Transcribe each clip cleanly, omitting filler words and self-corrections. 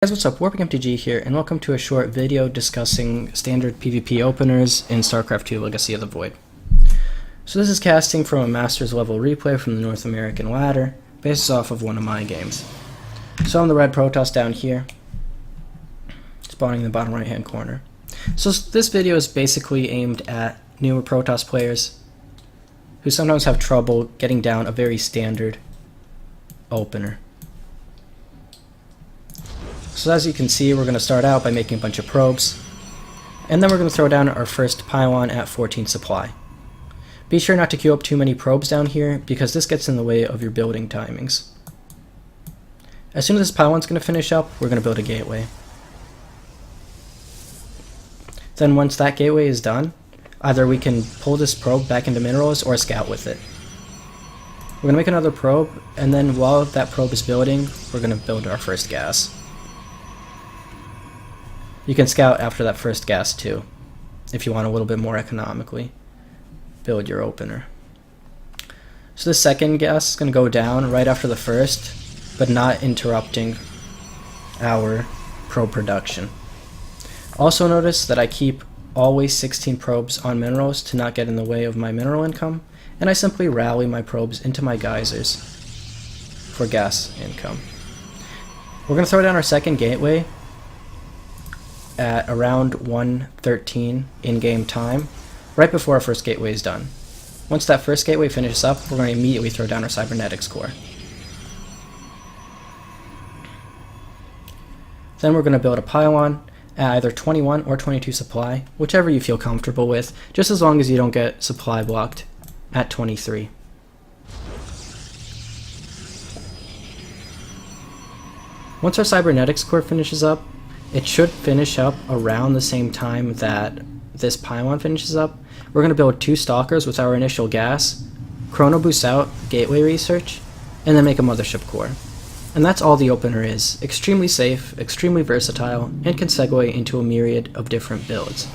Guys, what's up? Warping MTG here, and welcome to a short video discussing standard PvP openers in Starcraft 2 Legacy of the Void. So this is casting from a Masters level replay from the North American ladder, based off of one of my games. So I'm the red Protoss down here, spawning in the bottom right hand corner. So this video is basically aimed at newer Protoss players who sometimes have trouble getting down a very standard opener. So as you can see, we're going to start out by making a bunch of probes, and then we're going to throw down our first pylon at 14 supply. Be sure not to queue up too many probes down here, because this gets in the way of your building timings. As soon as this pylon's going to finish up, we're going to build a gateway. Then once that gateway is done, either we can pull this probe back into minerals or scout with it. We're going to make another probe, and then while that probe is building, we're going to build our first gas. You can scout after that first gas too, if you want a little bit more economically build your opener. So the second gas is going to go down right after the first, but not interrupting our probe production. Also notice that I keep always 16 probes on minerals to not get in the way of my mineral income, and I simply rally my probes into my geysers for gas income. We're going to throw down our second gateway at around 1:13 in-game time, right before our first gateway is done. Once that first gateway finishes up, we're going to immediately throw down our cybernetics core. Then we're going to build a pylon at either 21 or 22 supply, whichever you feel comfortable with, just as long as you don't get supply blocked at 23. Once our cybernetics core finishes up, it should finish up around the same time that this pylon finishes up. We're going to build 2 stalkers with our initial gas, chrono boost out gateway research, and then make a mothership core. And that's all the opener is. Extremely safe, extremely versatile, and can segue into a myriad of different builds.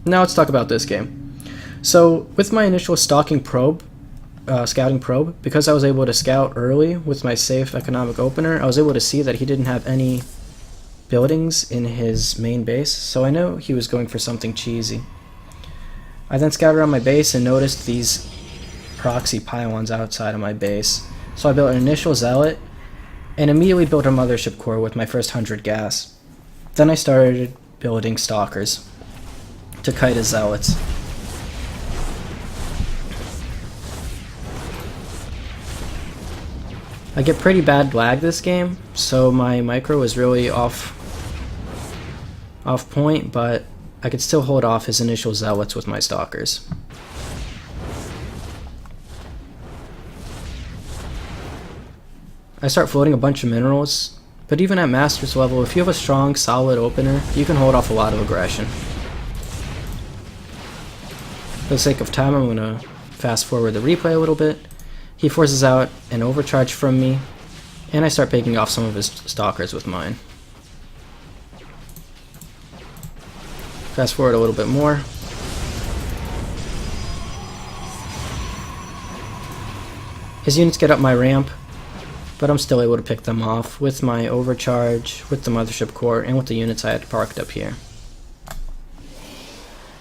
Now let's talk about this game. So with my initial scouting probe, because I was able to scout early with my safe economic opener, I was able to see that he didn't have any buildings in his main base, so I know he was going for something cheesy. I then scouted around my base and noticed these proxy pylons outside of my base, so I built an initial zealot and immediately built a mothership core with my first 100 gas. Then I started building stalkers to kite as zealots. I get pretty bad lag this game, so my micro is really off point, but I could still hold off his initial zealots with my stalkers. I start floating a bunch of minerals, but even at Masters level, if you have a strong, solid opener, you can hold off a lot of aggression. For the sake of time, I'm going to fast forward the replay a little bit. He forces out an overcharge from me, and I start picking off some of his stalkers with mine. Fast forward a little bit more. His units get up my ramp, but I'm still able to pick them off with my overcharge, with the mothership core, and with the units I had parked up here.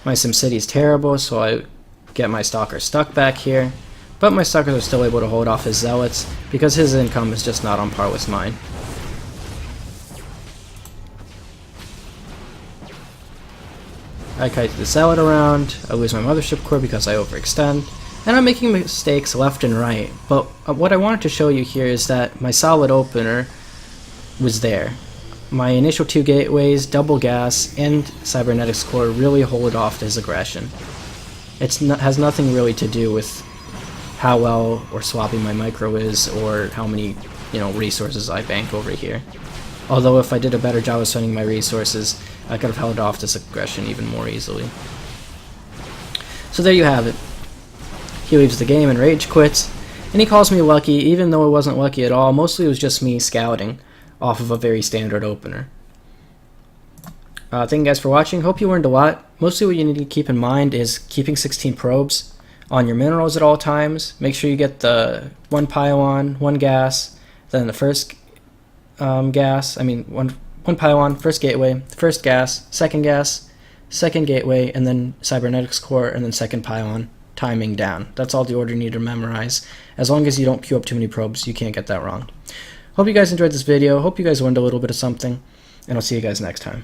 My SimCity is terrible, so I get my stalker stuck back here. But my stalkers are still able to hold off his zealots, because his income is just not on par with mine. I kite the zealot around, I lose my mothership core because I overextend, and I'm making mistakes left and right. But what I wanted to show you here is that my solid opener was there. My initial 2 gateways, double gas, and cybernetics core really hold off his aggression. It has nothing really to do with how well or sloppy my micro is, or how many resources I bank over here. Although if I did a better job of spending my resources, I could have held off this aggression even more easily. So there you have it. He leaves the game and rage quits, and he calls me lucky, even though it wasn't lucky at all. Mostly it was just me scouting off of a very standard opener. Thank you guys for watching. Hope you learned a lot. Mostly what you need to keep in mind is keeping 16 probes on your minerals at all times. Make sure you get the 1 pylon, 1 gas, then the first gas. I mean, one pylon, first gateway, first gas, second gateway, and then cybernetics core, and then second pylon, timing down. That's all the order you need to memorize. As long as you don't queue up too many probes, you can't get that wrong. Hope you guys enjoyed this video. Hope you guys learned a little bit of something, and I'll see you guys next time.